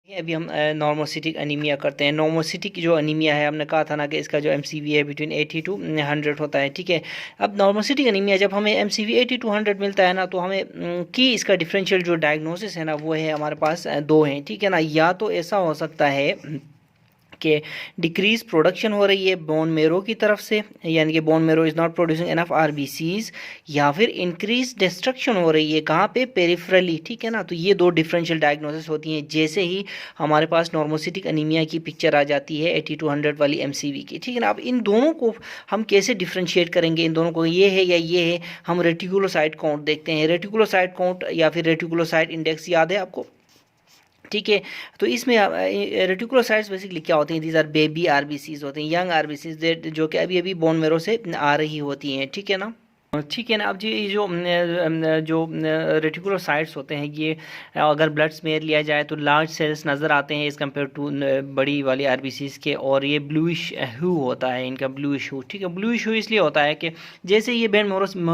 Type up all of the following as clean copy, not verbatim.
अभी हम normocytic anaemia करते हैं। नॉर्मोसिटिक जो अनीमिया है, हमने कहा था ना कि इसका जो एमसीवी है बिटवीन 80 टू 100 होता है, ठीक है। अब नॉर्मोसिटिक अनीमिया जब हमें एमसीवी 80 टू 100 मिलता है ना, तो हमें कि इसका डिफरेंशियल जो डायग्नोसिस है ना, वो है हमारे पास दो हैं, ठीक है ना। या तो ऐसा हो सकता है कि डिक्रीज प्रोडक्शन हो रही है बोन मेरो की तरफ से, यानी कि bone marrow is not producing enough RBCs, या फिर इंक्रीज डिस्ट्रक्शन हो रही है कहाँ पे, पेरिफेरली, ठीक है ना। तो ये दो डिफरेंशियल डायग्नोसिस होती हैं जैसे ही हमारे पास नॉर्मोसिटिक अनीमिया की पिक्चर आ जाती है 80 टू 100 वाली एमसीवी की, ठीक है ना। अब इन दोनों को हम कैसे डिफ्रेंशिएट करेंगे, इन दोनों को, ये है या ये है। हम रेटिकुलोसाइट काउंट देखते हैं, रेटिकुलोसाइट काउंट या फिर रेटिकुलोसाइट इंडेक्स याद है आपको, ठीक है। तो इसमें रेटिकुलोसाइट्स बेसिकली क्या होते हैं, दीज आर बेबी आरबीसीज होते हैं, यंग आरबीसीज जो कि अभी अभी बोन मेरो से आ रही होती हैं, ठीक है ना। ठीक है ना। अब जी जो रेटिकुलोसाइट्स होते हैं, ये अगर ब्लड स्मेयर लिया जाए तो लार्ज सेल्स नज़र आते हैं एज़ कम्पेयर टू बड़ी वाली आरबीसीज के, और ये ब्लूइश ह्यू होता है इनका, ब्लूइश ह्यू, ठीक है। ब्लूइश ह्यू इसलिए होता है कि जैसे ये बेन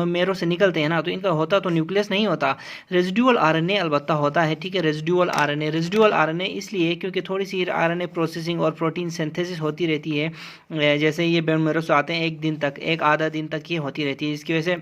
मेरो से निकलते हैं ना, तो इनका होता तो न्यूक्लियस नहीं होता, रेजिडुअल आरएनए अलबत्ता होता है, ठीक है। रेजिडुअल आरएनए इसलिए क्योंकि थोड़ी सी आरएनए प्रोसेसिंग और प्रोटीन सिंथेसिस होती रहती है, जैसे ये बेन मेरो से आते हैं एक दिन तक, एक आधा दिन तक ये होती रहती है, इसकी वजह से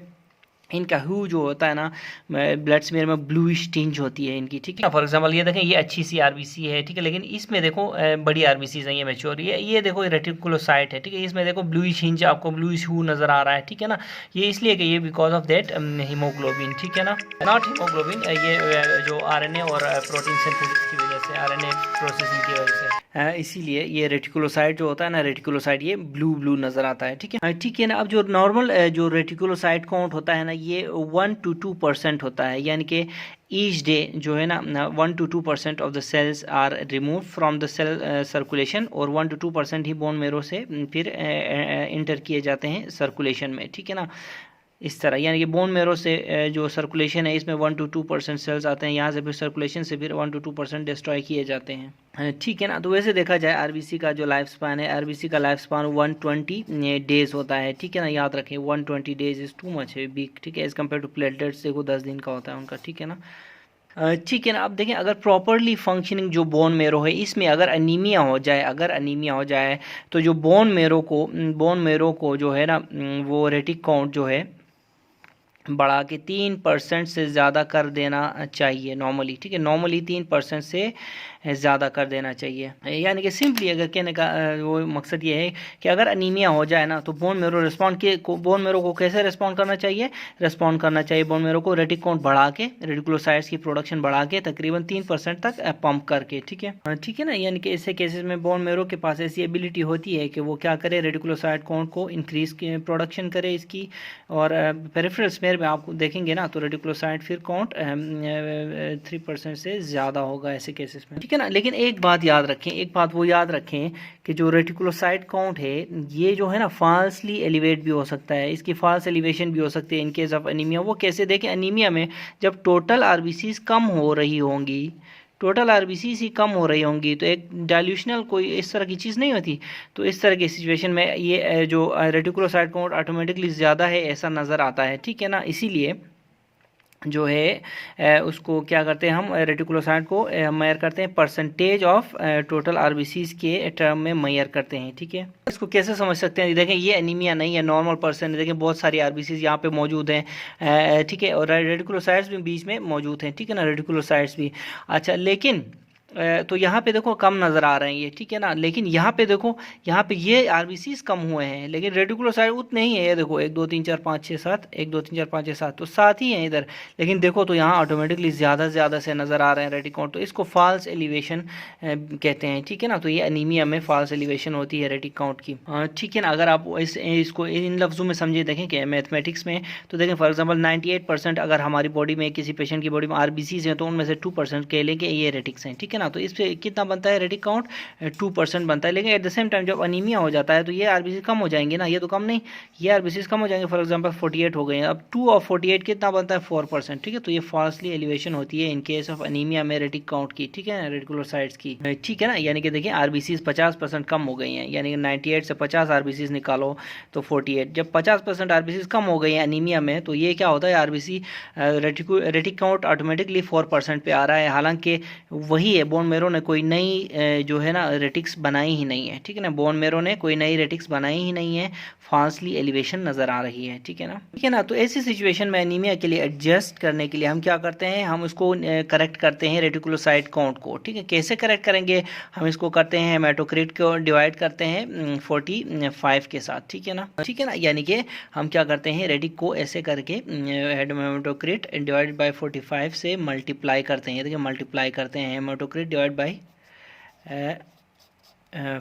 इनका ह्यू जो होता है ना ब्लड स्मेयर में ब्लूइश टिंज होती है इनकी, ठीक है। फॉर एग्जांपल ये देखें, ये अच्छी सी आरबीसी है, ठीक है, लेकिन इसमें देखो बड़ी आरबीसीज हैं, ये मैच्योर, ये देखो रेटिकुलोसाइट है, ठीक है, इसमें देखो ब्लूइश हिंज, आपको ब्लूइश ह्यू नजर आ रहा है, ठीक है ना। ये इसलिए कि ये बिकॉज ऑफ दैट हीमोग्लोबिन, ठीक है ना, नॉट हीमोग्लोबिन, ये जो आरएनए और प्रोटीन सिंथेसिस की वजह से, आरएनए प्रोसेसिंग की वजह से, इसीलिए ये रेटिकुलोसाइट जो होता है ना, रेटिकुलोसाइट ये ब्लू नज़र आता है, ठीक है, ठीक है ना। अब जो नॉर्मल जो रेटिकुलोसाइट काउंट होता है ना, ये 1 to 2% होता है, यानी कि ईच डे जो है ना 1 to 2% of the cells are remove from the cell circulation, और 1 to 2% ही बोन मेरो से फिर इंटर किए जाते हैं सर्कुलेशन में, ठीक है ना। इस तरह यानी कि बोन मेरो से जो सर्कुलेशन है इसमें 1 to 2% सेल्स आते हैं, यहाँ से फिर सर्कुलेशन से फिर 1 to 2% डिस्ट्रॉय किए जाते हैं, ठीक है ना। तो वैसे देखा जाए आरबीसी का जो लाइफ स्पान है, आरबीसी का लाइफ स्पान 120 डेज होता है, ठीक है ना, याद रखें 120 डेज इज़ टू मच है, बिग, ठीक है, एज़ कम्पेयर टू प्लेटलेट्स देखो 10 दिन का होता है उनका, ठीक है ना। ठीक है ना। अब देखें, अगर प्रॉपरली फंक्शनिंग जो बोन मेरो है इसमें अगर अनीमिया हो जाए तो जो बोन मेरो को जो है ना वो रेटिक काउंट जो है बढ़ा के 3% से ज़्यादा कर देना चाहिए नॉर्मली, ठीक है, नॉर्मली 3% से ज़्यादा कर देना चाहिए। यानी कि सिंपली अगर कहने का वो मकसद ये है कि अगर अनीमिया हो जाए ना, तो बोन मेरो को कैसे रिस्पॉन्ड करना चाहिए, बोन मेरो को रेटिक काउंट बढ़ा के, रेटिकुलोसाइट्स की प्रोडक्शन बढ़ा के तकरीबन 3% तक पंप करके, ठीक है ना। यानी कि ऐसे केसेस में बोन मेरो के पास ऐसी एबिलिटी होती है कि वो क्या करे, रेटिकुलोसाइट काउंट को इंक्रीज प्रोडक्शन करे इसकी, और पेरिफेरल स्मेयर में आप देखेंगे ना तो रेटिकुलोसाइट फिर काउंट 3% से ज़्यादा होगा ऐसे केसेस में, ठीक है ना। लेकिन एक बात याद रखें कि जो रेटिकुलोसाइट काउंट है ये जो है ना फॉल्सली एलिवेट भी हो सकता है, इसकी फॉल्स एलिवेशन भी हो सकती है इन केस ऑफ एनीमिया। वो कैसे, देखें, एनीमिया में जब टोटल आरबीसीज कम हो रही होंगी, तो एक डाइल्यूशनल कोई इस तरह की चीज़ नहीं होती, तो इस तरह की सिचुएशन में ये जो रेटिकुलोसाइट काउंट ऑटोमेटिकली ज़्यादा है ऐसा नज़र आता है, ठीक है ना। इसीलिए जो है उसको क्या करते हैं, हम रेटिकुलोसाइट को मेजर करते हैं परसेंटेज ऑफ टोटल आरबीसीज के टर्म में मेजर करते हैं, ठीक है। इसको कैसे समझ सकते हैं, देखें ये एनीमिया नहीं है, नॉर्मल पर्सन है, देखें बहुत सारी आरबीसीज यहाँ पे मौजूद हैं, ठीक है, और रेटिकुलोसाइट्स भी बीच में मौजूद हैं, ठीक है ना, रेटिकुलोसाइट्स भी। अच्छा, लेकिन तो यहाँ पे देखो कम नज़र आ रहे हैं ये, ठीक है ना, लेकिन यहाँ पे देखो, यहाँ पे ये आरबीसीज कम हुए हैं, लेकिन रेटिकुलोसाइट उतने ही है, ये देखो 1 2 3 4 5 6 7, 1 2 3 4 5 6 7, तो 7 ही हैं इधर, लेकिन देखो तो यहाँ ऑटोमेटिकली ज़्यादा से नज़र आ रहे हैं रेटिक काउंट, तो इसको फॉल्स एलिवेशन कहते हैं, ठीक है ना। तो ये अनीमिया में फॉल्स एलिवेशन होती है रेटिक काउंट की, ठीक है ना। अगर आप इसको इन लफ्ज़ों में समझे, देखें कि मैथमेटिक्स में, तो देखें फॉर एग्जाम्पल 98% अगर हमारी बॉडी में, किसी पेशेंट की बॉडी में आरबीसीज हैं, तो उनमें से 2% कह लें कि ये रेटिक्स हैं, ठीक है ना। तो इस पर कितना बनता है रेटिक काउंट, 2% बनता है, लेकिन एट द सेम टाइम जब अनीमिया हो जाता है तो ये आरबीसी कम हो जाएंगे ना, ये तो कम नहीं, ये आरबीसी कम हो जाएंगे, फॉर एग्जांपल 48 हो गए हैं, अब 2 ऑफ 48 कितना बनता है, 4%, ठीक है। तो ये फॉल्सली एलिवेशन होती है इन केस ऑफ अनीमिया में रेटिक काउंट की, ठीक है, रेटिकुलोसाइट्स की, ठीक है ना। यानी कि देखिए आरबीसी 50% कम हो गई हैं, यानी कि 98 से 50 आरबीसी निकालो तो 48, जब 50% आरबीसी कम हो गई हैं अनीमिया में, तो ये क्या होता है, आरबीसी रेटिक काउंट ऑटोमेटिकली 4% पे आ रहा है, हालांकि वही है बोन मेरो ने कोई नई जो है ना रेटिक्स बनाई ही नहीं है, ठीक है ना, बोन मेरो ने कोई नई रेटिक्स बनाई ही नहीं है, फास्टली एलिवेशन नज़र आ रही है, ठीक है ना, ठीक है ना। तो ऐसी सिचुएशन में एनीमिया के लिए एडजस्ट करने के लिए हम क्या करते हैं, हम उसको करेक्ट करते हैं रेटिकुलोसाइट काउंट को, ठीक है। कैसे करेक्ट करेंगे, हम इसको करते हैं हेमाटोक्रिट को डिवाइड करते हैं 45 के साथ, ठीक है ना, ठीक है ना, यानी कि हम क्या करते हैं रेटिक को ऐसे करके हेमाटोक्रिट डिवाइड बाय 45 से मल्टीप्लाई करते हैं, देखिए मल्टीप्लाई करते हैं हेमाटोक्रिट डिवाइड बाय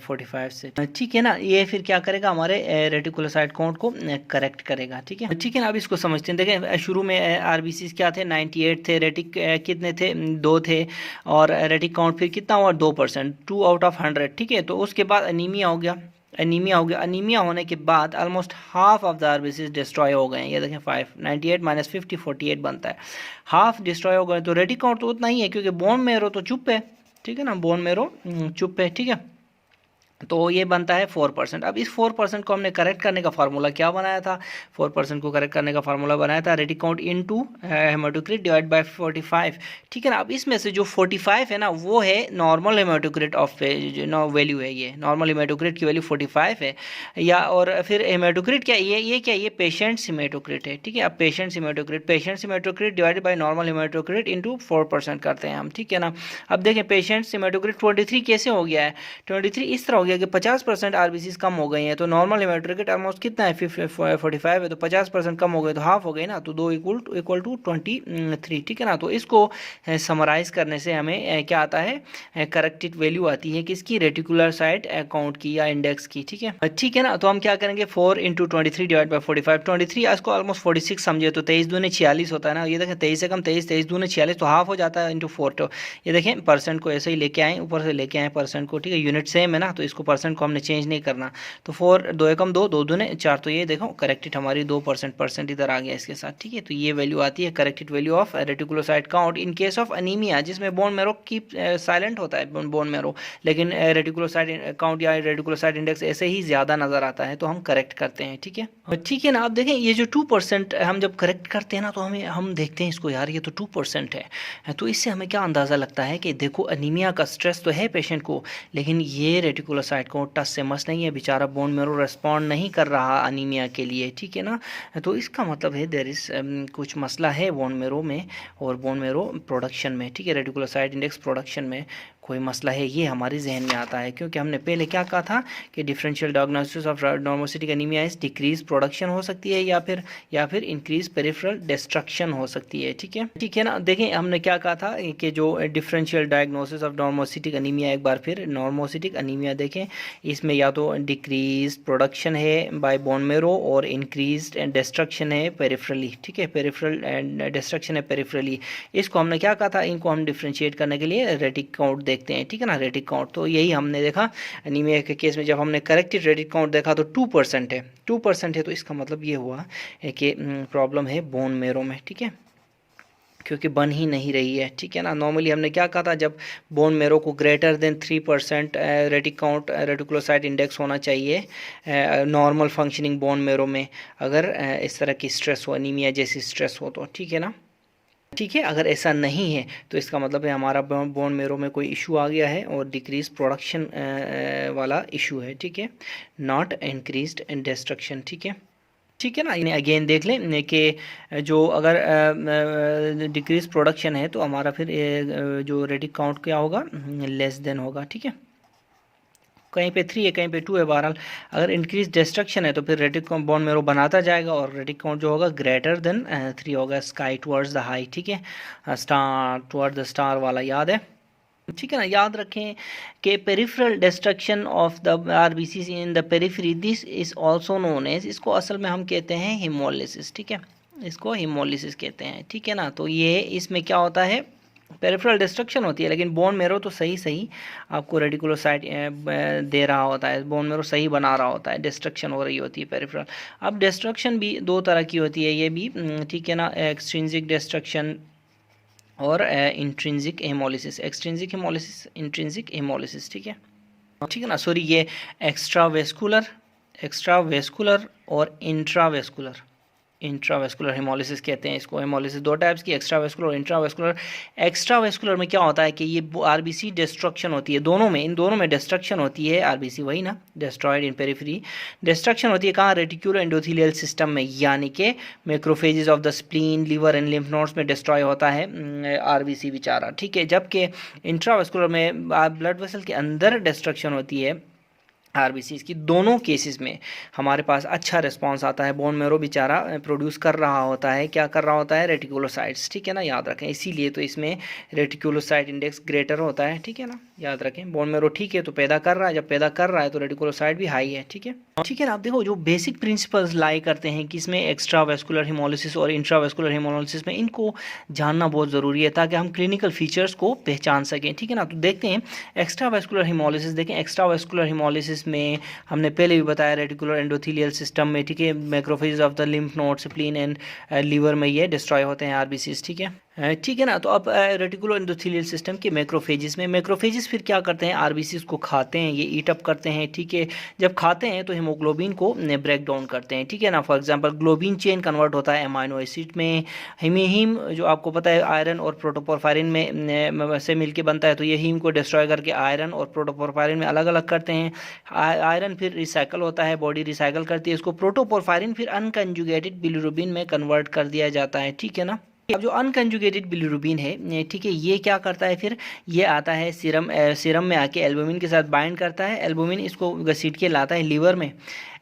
45 से, ठीक है ना। ये फिर क्या करेगा, हमारे रेटिकुलोसाइट काउंट को करेक्ट करेगा, ठीक है, ठीक है ना। अब इसको समझते हैं। देखें शुरू में आरबीसीज क्या थे, 98 थे, रेटिक कितने थे, 2 थे, और रेटिक काउंट फिर कितना हुआ, 2%, 2 आउट ऑफ 100, ठीक है। तो उसके बाद अनीमिया हो गया, अनीमिया होने के बाद almost half of the RBCs destroy हो गए हैं। ये देखें 98 माइनस 50 48 बनता है, हाफ डिस्ट्रॉय हो गए। तो रेटिक काउंट तो उतना ही है क्योंकि बोन मेरो तो चुप है, ठीक है ना, बोन मेरो चुप है, ठीक है। तो ये बनता है 4%। अब इस 4% को हमने करेक्ट करने का फार्मूला क्या बनाया था, 4% को करेक्ट करने का फार्मूला बनाया था retic count into haematocrit divide by 45, ठीक है ना। अब इसमें से जो 45 है ना वो है नॉर्मल हेमाटोक्रिट ऑफ जो वैल्यू है, ये नॉर्मल हेमाटोक्रिट की वैल्यू 45 है, या और फिर हेमाटोक्रिट क्या ये क्या ये पेशेंट्स हेमाटोक्रिट है, ठीक है। अब patients haematocrit divided by normal haematocrit into 4% करते हैं हम, ठीक है ना। अब देखें पेशेंट्स हेमाटोक्रिट 23 कैसे हो गया है, 23 इस तरह हो गया कि 50% आरबीसीज कम हो गई हैं। तो नॉर्मल हेमाटोक्रिट ऑलमोस्ट कितना है 45 है, तो 50% कम हो गए तो हाफ हो गई ना, तो 2 इक्वल टू 23, ठीक है ना। तो इसको समराइज करने से हमें क्या आता है, करेक्टेड वैल्यू आती है किसकी, रेटिकुलर साइट काउंट की या इंडेक्स की, ठीक है, ठीक है ना। तो हम क्या करेंगे 4 इंटू 23 डिवाइड बाई 45, 23 इसको ऑलमोस्ट 46 समझे, तो 23 दूने 46 होता है ना, ये देखें 23 से कम 23 दूने 46, तो हाफ हो जाता है इंटू 4। तो ये देखें परसेंट को ऐसे ही लेके आए, ऊपर से लेके आए परसेंट को, ठीक है, यूनिट सेम है ना, तो इसको परसेंट को हमने चेंज नहीं करना। तो 4 2 एकम 2 2 दूने 4, तो ये देखो करेक्टेड हमारी 2% परसेंट इधर आ गया इसके साथ, ठीक है। तो ये वैल्यू आती है corrected value of reticulocyte count in case of anaemia, जिसमें बोन मैरो की साइलेंट होता है बोन मैरो, लेकिन रेटिकुलोसाइट काउंट या रेटिकुलोसाइट इंडेक्स ऐसे ही ज़्यादा नज़र आता है, तो हम करेक्ट करते हैं, ठीक है, ठीक है ना। आप देखें ये जो 2% हम जब करेक्ट करते हैं ना, तो हम देखते हैं इसको, यार ये तो 2% है, तो इससे हमें क्या अंदाज़ा लगता है कि देखो अनीमिया का स्ट्रेस तो है पेशेंट को, लेकिन ये रेटिकुलोसाइट काउंट टच से मस नहीं है, बेचारा बोन मैरो रेस्पॉन्ड नहीं कर रहा अनीमिया के लिए, ठीक है ना। तो इसका मतलब है देयर इज कुछ मसला है बोन मैरो में और बोन मैरो प्रोडक्शन में, ठीक है, रेटिकुलोसाइट इंडेक्स प्रोडक्शन में कोई मसला है, ये हमारे जहन में आता है, क्योंकि हमने पहले क्या कहा था कि differential diagnosis of normocytic anaemia is decrease production हो सकती है या फिर इंक्रीज पेरिफेरल डिस्ट्रक्शन हो सकती है, ठीक है ना। देखें हमने क्या कहा था कि जो differential diagnosis of normocytic anaemia, एक बार फिर नॉर्मोसिटिक एनीमिया देखें, इसमें या तो डिक्रीज प्रोडक्शन है बाय बोन मैरो और इंक्रीज डिस्ट्रक्शन है पेरिफेरली, ठीक है, पेरिफेरल डिस्ट्रक्शन है पेरिफेरली। इसको हमने क्या कहा था, इनको हम डिफ्रेंशिएट करने के लिए रेटिक काउंट देखते हैं, ठीक है ना, रेटिक काउंट। तो यही हमने देखा एनीमिया के केस में, जब हमने करेक्टेड रेटिक काउंट देखा तो 2% है, 2% है, तो इसका मतलब ये हुआ है कि प्रॉब्लम है बोन मैरो में, ठीक है, क्योंकि बन ही नहीं रही है, ठीक है ना। नॉर्मली हमने क्या कहा था, जब बोन मैरो को greater than 3% retic count reticulocyte index होना चाहिए नॉर्मल फंक्शनिंग बोन मैरो में, अगर इस तरह की स्ट्रेस हो, एनीमिया जैसी स्ट्रेस हो तो, ठीक है ना, ठीक है। अगर ऐसा नहीं है तो इसका मतलब है हमारा बोन मैरो में कोई इशू आ गया है और डिक्रीज प्रोडक्शन वाला इशू है, ठीक है, नॉट इंक्रीज्ड इन डिस्ट्रक्शन, ठीक है, ठीक है ना। इन्हें अगेन देख लें कि जो अगर डिक्रीज प्रोडक्शन है तो हमारा फिर जो रेटिक काउंट क्या होगा, लेस देन होगा, ठीक है, कहीं पे 3 है कहीं पे 2 है, बहरहाल अगर इंक्रीज डिस्ट्रक्शन है तो फिर रेटिक बोन मैरो बनाता जाएगा और रेटिक काउंट जो होगा ग्रेटर देन 3 होगा, स्काई टुवर्ड्स द हाई, ठीक है, स्टार टुवर्ड द स्टार वाला याद है, ठीक है ना। याद रखें कि peripheral destruction of the RBCs in the periphery, this is also known as, इसको असल में हम कहते हैं हीमोलिसिस, ठीक है, इसको हीमोलिसिस कहते हैं, ठीक है ना। तो ये इसमें क्या होता है, पेरिफेरल डिस्ट्रक्शन होती है, लेकिन बोन मैरो तो सही आपको रेटिकुलोसाइट दे रहा होता है, बोन मैरो सही बना रहा होता है, डिस्ट्रक्शन हो रही होती है पेरिफेरल। अब डिस्ट्रक्शन भी 2 तरह की होती है, ये भी ठीक है ना, एक्सट्रिंसिक डिस्ट्रक्शन और intrinsic haemolysis, extrinsic haemolysis, intrinsic haemolysis, ठीक है, ठीक है ना। सॉरी, ये एक्स्ट्रावेस्कुलर और इंट्रावेस्कुलर, इंट्रावेस्कुलर हेमोलिसिस कहते हैं इसको। हेमोलिसिस दो टाइप्स की, एक्स्ट्रावेस्कुलर और इंट्रावेस्कुलर। एक्स्ट्रावेस्कुलर में क्या होता है कि ये आरबीसी डिस्ट्रक्शन होती है, दोनों में, इन दोनों में डिस्ट्रक्शन होती है। आरबीसी वही ना, डिस्ट्रॉयड इन पेरिफेरी। डिस्ट्रक्शन होती है कहाँ? रेटिकुलर एंडोथेलियल सिस्टम में, यानी कि macrophages of the spleen, liver and lymph nodes में डिस्ट्रॉय होता है आरबीसी बेचारा, ठीक है। जबकि इंट्रावेस्कुलर में ब्लड वेसल के अंदर डिस्ट्रक्शन होती है आरबीसीज की। दोनों केसेस में हमारे पास अच्छा रिस्पांस आता है। बोन मैरो बेचारा प्रोड्यूस कर रहा होता है, क्या कर रहा होता है? रेटिकुलोसाइट्स, ठीक है ना, याद रखें। इसीलिए तो इसमें रेटिकुलोसाइट इंडेक्स ग्रेटर होता है, ठीक है ना, याद रखें। बोन मैरो ठीक है तो पैदा कर रहा है, जब पैदा कर रहा है तो रेटिकुलोसाइट भी हाई है, ठीक है, ठीक है ना। आप देखो जो बेसिक प्रिंसिपल्स लाई करते हैं कि इसमें एक्स्ट्रा वेस्कुलर हेमोलिसिस और इंट्रावेस्कुलर हेमोलिसिस में, इनको जानना बहुत ज़रूरी है ताकि हम क्लिनिकल फीचर्स को पहचान सकें, ठीक है ना। तो देखते हैं एक्स्ट्रा वेस्कुलर हेमोलिसिस। देखें एक्स्ट्रा वेस्कुलर हेमोलिसिस में हमने पहले भी बताया रेटिकुलर एंडोथेलियल सिस्टम में, ठीक है, macrophages of the lymph node, spleen and liver में ये डिस्ट्रॉय होते हैं आरबीसीज, ठीक है, ठीक है ना। तो अब रेटिकुलर एंडोथेलियल सिस्टम के मैक्रोफेजेस में, मैक्रोफेजेस फिर क्या करते हैं? आरबीसीज को खाते हैं, ये ईट अप करते हैं, ठीक है। जब खाते हैं तो हीमोग्लोबिन को ब्रेक डाउन करते हैं, ठीक है ना। For example globin chain convert होता है अमाइनो एसिड में। हीम जो आपको पता है आयरन और प्रोटोपोरफायरिन में से मिलके बनता है, तो ये हीम को डिस्ट्रॉय करके आयरन और प्रोटोपोरफायरिन में अलग अलग करते हैं। आयरन फिर रिसाइकल होता है, बॉडी रिसाइकल करती है इसको। प्रोटोपोरफायरिन फिर अनकंजुगेटेड बिलिरुबिन में कन्वर्ट कर दिया जाता है, ठीक है ना। अब जो अनकंजुगेटेड बिलिरुबिन है, ठीक है, ये क्या करता है फिर? ये आता है सीरम में आके एल्बुमिन के साथ बाइंड करता है। एल्बुमिन इसको घसीट के लाता है लीवर में।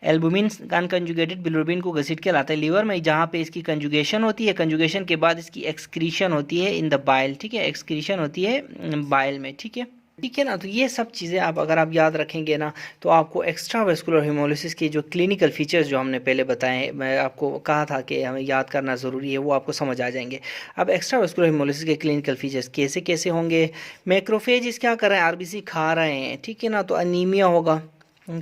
एल्बुमिन अनकंजुगेटेड बिलिरुबिन को घसीट के लाता है लीवर में, जहाँ पे इसकी कंजुगेशन होती है। कंजुगेशन के बाद इसकी एक्सक्रीशन होती है इन द बाइल, ठीक है, एक्सक्रीशन होती है बाइल में, ठीक है, ठीक है ना। तो ये सब चीज़ें अगर आप याद रखेंगे ना, तो आपको एक्स्ट्रा वेस्कुलर हेमोलिसिस के जो क्लिनिकल फीचर्स जो हमने पहले बताए, मैं आपको कहा था कि हमें याद करना ज़रूरी है, वो आपको समझ आ जाएंगे। अब एक्स्ट्रा वेस्कुलर हेमोलिसिस के क्लिनिकल फीचर्स कैसे कैसे होंगे? मैक्रोफेज क्या कर रहे हैं? आरबीसी खा रहे हैं, ठीक है ना, तो अनीमिया होगा,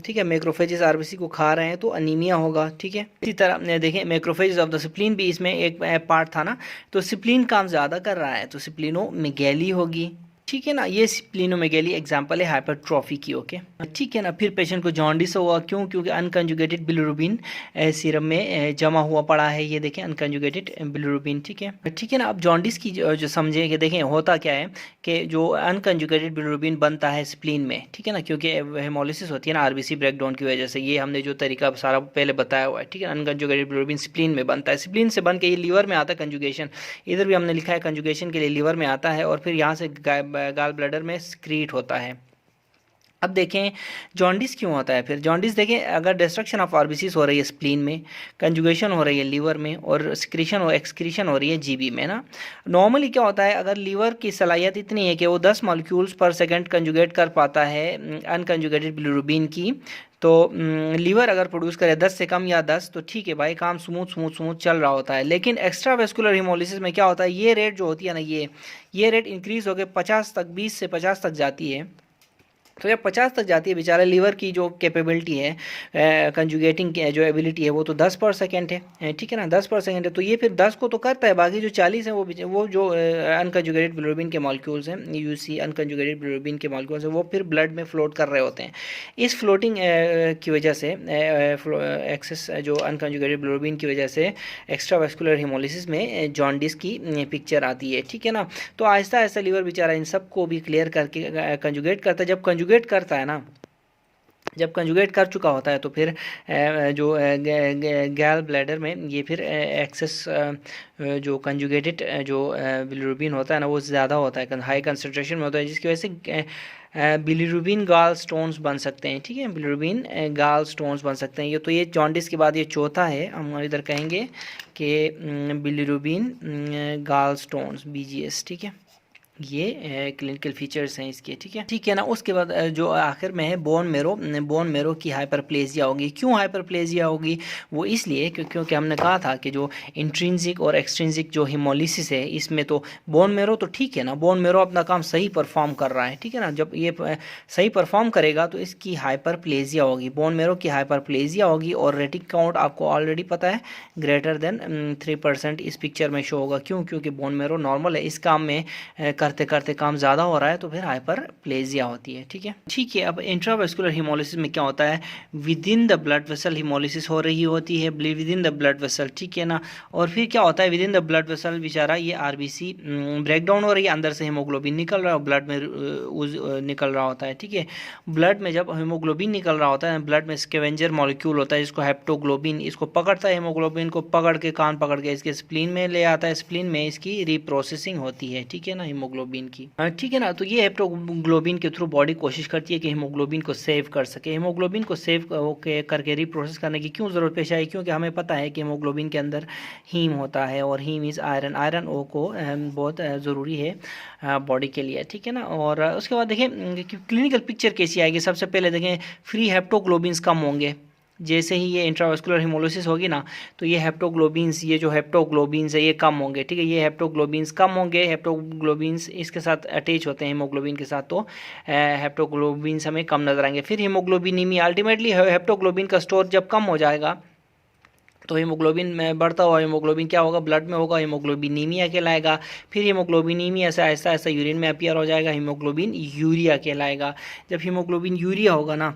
ठीक है। मैक्रोफेजेस आरबीसी को खा रहे हैं तो अनीमिया होगा, ठीक है। इसी तरह देखें मैक्रोफेजेस ऑफ द स्प्लीन भी इसमें एक पार्ट था ना, तो स्प्लीन काम ज़्यादा कर रहा है तो स्प्लीनोमेगैली होगी, ठीक है ना। ये स्प्लीनोमेगैली एग्जांपल है हाइपरट्रॉफी की, ओके, ठीक है ना। फिर पेशेंट को जॉन्डिस हुआ, क्यों? क्योंकि अनकंजुगेटेड बिलिरुबिन सीरम में जमा हुआ पड़ा है, ये देखें अनकंजुगेटेड बिलिरुबिन, ठीक है, ठीक है ना। अब जॉन्डिस की जो समझे कि देखें होता क्या है कि जो अनकंजुगेटेड बिलिरुबिन बनता है स्प्लीन में, ठीक है ना, क्योंकि हेमोलिसिस होती है ना आरबीसी ब्रेकडाउन की वजह से। ये हमने जो तरीका सारा पहले बताया हुआ है, ठीक है। अनकंजुगेटेड बिलिरुबिन स्प्लीन में बनता है, स्प्लीन से बन के ये लीवर में आता है कंजुगेशन। इधर भी हमने लिखा है कंजुगेशन के लिए लीवर में आता है और फिर यहाँ से गाल ब्लैडर में स्क्रीट होता है। अब देखें जॉन्डिस क्यों होता है फिर? जॉन्डिस देखें अगर डिस्ट्रक्शन ऑफ आरबीसीज हो रही है स्प्लीन में, कंजुगेशन हो रही है लीवर में और सिक्रीशन और एक्सक्रीशन हो रही है जीबी में ना। नॉर्मली क्या होता है, अगर लीवर की सलाहियत इतनी है कि वो 10 मॉलिक्यूल्स पर सेकंड कंजुगेट कर पाता है अनकंजुगेटेड बिलिरुबिन की, तो लीवर अगर प्रोड्यूस करे 10 से कम या 10 तो ठीक है भाई, काम स्मूथ चल रहा होता है। लेकिन एक्स्ट्रा वेस्कुलर हेमोलिसिस में क्या होता है, ये रेट जो होती है ना, ये रेट इंक्रीज होकर 50 तक, 20 से 50 तक जाती है। तो जब 50 तक जाती है, बेचारा लीवर की जो कैपेबिलिटी है कंजुगेटिंग की जो एबिलिटी है वो तो 10 पर सेकेंड है, ठीक है ना, 10 पर सेकेंड है। तो ये फिर 10 को तो करता है, बाकी जो 40 है वो जो अनकंजुगेटेड बिलिरुबिन के मॉलिक्यूल्स हैं, यूसी अनकंजुगेटेड बिलिरुबिन के मॉलिक्यूल्स हैं, वो फिर ब्लड में फ्लोट कर रहे होते हैं। इस फ्लोटिंग की वजह से एक्सेस जो अनकंजुगेटेड बिलिरुबिन की वजह से एक्स्ट्रा वेस्कुलर हेमोलिसिस में जॉन्डिस की पिक्चर आती है, ठीक है ना। तो आहिस्ता आहिस्ता लीवर बेचारा इन सब को भी क्लियर करके कंजुगेट करता है। जब कंजुगेट करता है ना, जब कंजुगेट कर चुका होता है तो फिर जो गैल ब्लैडर में ये फिर एक्सेस जो कंजुगेटेड जो बिलिरुबिन होता है ना वो ज़्यादा होता है, हाई कंसंट्रेशन में होता है, जिसकी वजह से बिलिरुबिन गाल स्टोन्स बन सकते हैं, ठीक है, बिलिरुबिन गाल स्टोन्स बन सकते हैं। ये तो ये जॉन्डिस के बाद ये चौथा है, हम इधर कहेंगे कि बिलिरुबिन गाल स्टोन्स BGS, ठीक है, ये क्लिनिकल फीचर्स हैं इसके, ठीक है ना। उसके बाद जो आखिर में है बोन मेरो की हाइपरप्लेजिया होगी। क्यों हाइपरप्लेजिया होगी? वो इसलिए क्योंकि हमने कहा था कि जो इंट्रिंसिक और एक्सट्रिंसिक जो हिमोलिसिस है इसमें तो बोन मेरो तो ठीक है ना, बोन मेरो अपना काम सही परफॉर्म कर रहा है, ठीक है ना। जब ये सही परफॉर्म करेगा तो इसकी हाइपरप्लेजिया होगी, बोन मेरो की हाइपरप्लेजिया होगी। और रेटिक काउंट आपको ऑलरेडी पता है ग्रेटर देन 3% इस पिक्चर में शो होगा। क्यों? क्योंकि बोन मेरो नॉर्मल है, इस काम में करते करते काम ज़्यादा हो रहा है तो फिर हाइपरप्लेजिया होती है। ठीक है। अब इंट्रावेस्कुलर हीमोलिसिस में क्या होता है, with in the blood vessel haemolysis हो रही होती है, with in the blood vessel, ठीक है ना। और फिर क्या होता है, with in the blood vessel बेचारा ये आरबीसी ब्रेक डाउन हो रही है, अंदर से हीमोग्लोबिन निकल रहा है, ब्लड में निकल रहा होता है। ठीक है, ब्लड में जब हीमोग्लोबिन निकल रहा होता है, ब्लड में स्कैवेंजर मॉलिक्यूल होता है जिसको हेप्टोग्लोबिन, इसको पकड़ता है, हीमोग्लोबिन को पकड़ के कान पकड़ के इसके स्प्लीन में ले आता है, स्प्लीन में इसकी रिप्रोसेसिंग होती है। ठीक है ना, हीमोग्लोबिन की। ठीक है ना, तो ये हेप्टोग्लोबिन के थ्रू बॉडी कोशिश करती है कि हीमोग्लोबिन को सेव कर सके। हीमोग्लोबिन को सेव करके रिप्रोसेस करने की क्यों ज़रूरत पेश आई, क्योंकि हमें पता है कि हीमोग्लोबिन के अंदर हीम होता है और हीम इज़ आयरन, आयरन ओ को बहुत ज़रूरी है बॉडी के लिए। ठीक है ना, और उसके बाद देखें क्लिनिकल पिक्चर कैसी आएगी। सबसे पहले देखें फ्री हेप्टोग्लोबिन्स कम होंगे, जैसे ही ये इंट्रावेस्कुलर हीमोलिसिस होगी ना तो ये हेप्टोग्लोबिन्स, ये जो हेप्टोग्लोबिन्स है ये कम होंगे। ठीक है, ये हेप्टोग्लोबिन्स कम होंगे, हेप्टोग्लोबिन्स इसके साथ अटैच होते हैं हीमोग्लोबिन के साथ, तो हेप्टोग्लोबिन्स हमें कम नजर आएंगे। फिर हीमोग्लोबिनीमिया, अल्टीमेटली हेप्टोग्लोबिन का स्टोर जब कम हो जाएगा तो हीमोग्लोबिन में बढ़ता हुआ हीमोग्लोबिन क्या होगा, ब्लड में होगा, हीमोग्लोबिनीमिया कहलाएगा। फिर हीमोग्लोबिनीमिया से ऐसा ऐसा यूरिन में अपीयर हो जाएगा, हीमोग्लोबिन यूरिया कहलाएगा। जब हीमोग्लोबिन यूरिया होगा ना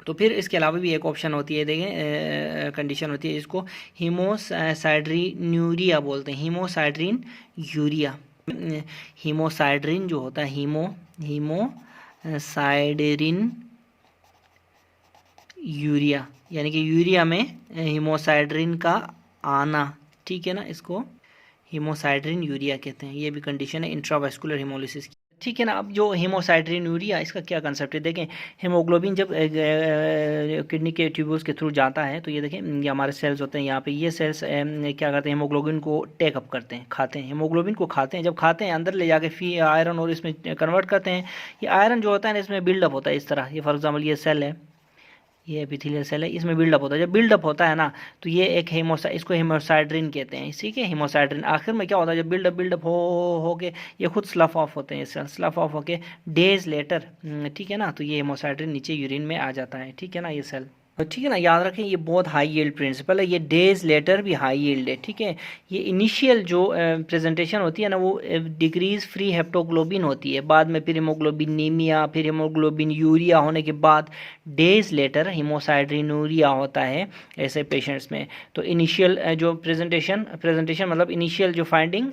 तो फिर इसके अलावा भी एक ऑप्शन होती है, देखें कंडीशन होती है जिसको हीमोसाइड्रिन्यूरिया बोलते हैं, हीमोसाइड्रिन यूरिया। हीमोसाइड्रिन जो होता है, हीमोसाइड्रिन यूरिया, यानी कि यूरिया में हीमोसाइड्रिन का आना। ठीक है ना, इसको हीमोसाइड्रिन यूरिया कहते हैं। ये भी कंडीशन है इंट्रावेस्कुलर हीमोलिसिस की। ठीक है ना, अब जो हीमोसाइड्रिन यूरिया, इसका क्या कंसेप्ट है देखें। हीमोग्लोबिन जब किडनी के ट्यूब्यूल्स के थ्रू जाता है तो ये देखें ये हमारे सेल्स होते हैं, यहाँ पे ये सेल्स क्या करते हैं, हीमोग्लोबिन को टेकअप करते हैं, खाते हैं, हीमोग्लोबिन को खाते हैं। जब खाते हैं अंदर ले जाके फिर आयरन और इसमें कन्वर्ट करते हैं। ये आयरन जो होता है ना इसमें बिल्डअप होता है इस तरह, ये फॉर एग्जाम्पल ये सेल है, ये एपिथेलियल सेल है, इसमें बिल्डअप होता है। जब बिल्डअप होता है ना तो ये एक इसको हीमोसाइड्रिन कहते हैं। इसी के हीमोसाइड्रिन आखिर में क्या होता है, जब बिल्डअप हो के ये खुद स्लफ ऑफ होते हैं, सेल स्लफ ऑफ होके डेज लेटर, ठीक है ना, तो ये हीमोसाइड्रिन नीचे यूरिन में आ जाता है। ठीक है ना, ये सेल, ठीक है ना, याद रखें ये बहुत हाई यील्ड प्रिंसिपल है, ये डेज लेटर भी हाई यील्ड है। ठीक है, ये इनिशियल जो प्रेजेंटेशन होती है ना वो डिक्रीज फ्री हेप्टोग्लोबिन होती है, बाद में फिर हीमोग्लोबिनीमिया, फिर हीमोग्लोबिन यूरिया होने के बाद डेज लेटर हीमोसाइड्रिनूरिया होता है ऐसे पेशेंट्स में। तो इनिशियल जो प्रेजेंटेशन मतलब इनिशियल जो finding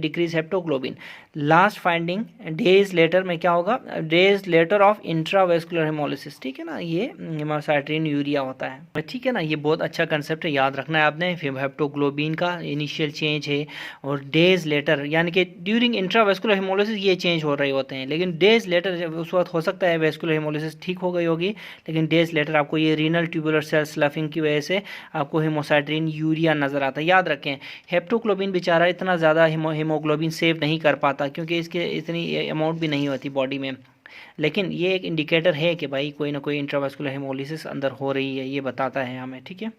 decrease haptoglobin, last finding days later में क्या होगा, days later of intravascular haemolysis. ठीक है ना, ये हीमोसाइड्रिन यूरिया होता है। ठीक है ना, ये बहुत अच्छा कंसेप्ट है, याद रखना है आपने। हेप्टोग्लोबिन का इनिशियल चेंज है और डेज लेटर, यानी कि ड्यूरिंग इंट्रावेस्कुलर हीमोलिसिस ये चेंज हो रहे होते हैं, लेकिन डेज लेटर जब उस वक्त हो सकता है वेस्कुलर हीमोलिसिस ठीक हो गई होगी, लेकिन डेज लेटर आपको ये रीनल ट्यूबुलर सेल स्लफिंग की वजह से आपको हीमोसाइड्रिन यूरिया नजर आता है। याद रखें हेप्टोग्लोबिन बेचारा इतना ज़्यादा हीमोग्लोबिन सेव नहीं कर पाता क्योंकि इसके इतनी अमाउंट भी नहीं होती बॉडी में, लेकिन ये एक इंडिकेटर है कि भाई कोई ना कोई इंट्रावेस्कुलर हेमोलिसिस अंदर हो रही है, ये बताता है हमें। ठीक है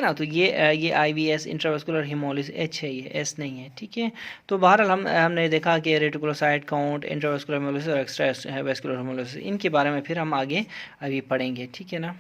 ना, तो ये IVS इंट्रावेस्कुलर हेमोलिसिस H है, ये S नहीं है। ठीक है, तो बहरहाल हमने देखा कि रेटिकुलोसाइट काउंट, इंट्रावेस्कुलर हेमोलिसिस और एक्स्ट्रा वेस्कुलर हेमोलिसिस, इनके बारे में फिर हम आगे अभी पढ़ेंगे। ठीक है ना।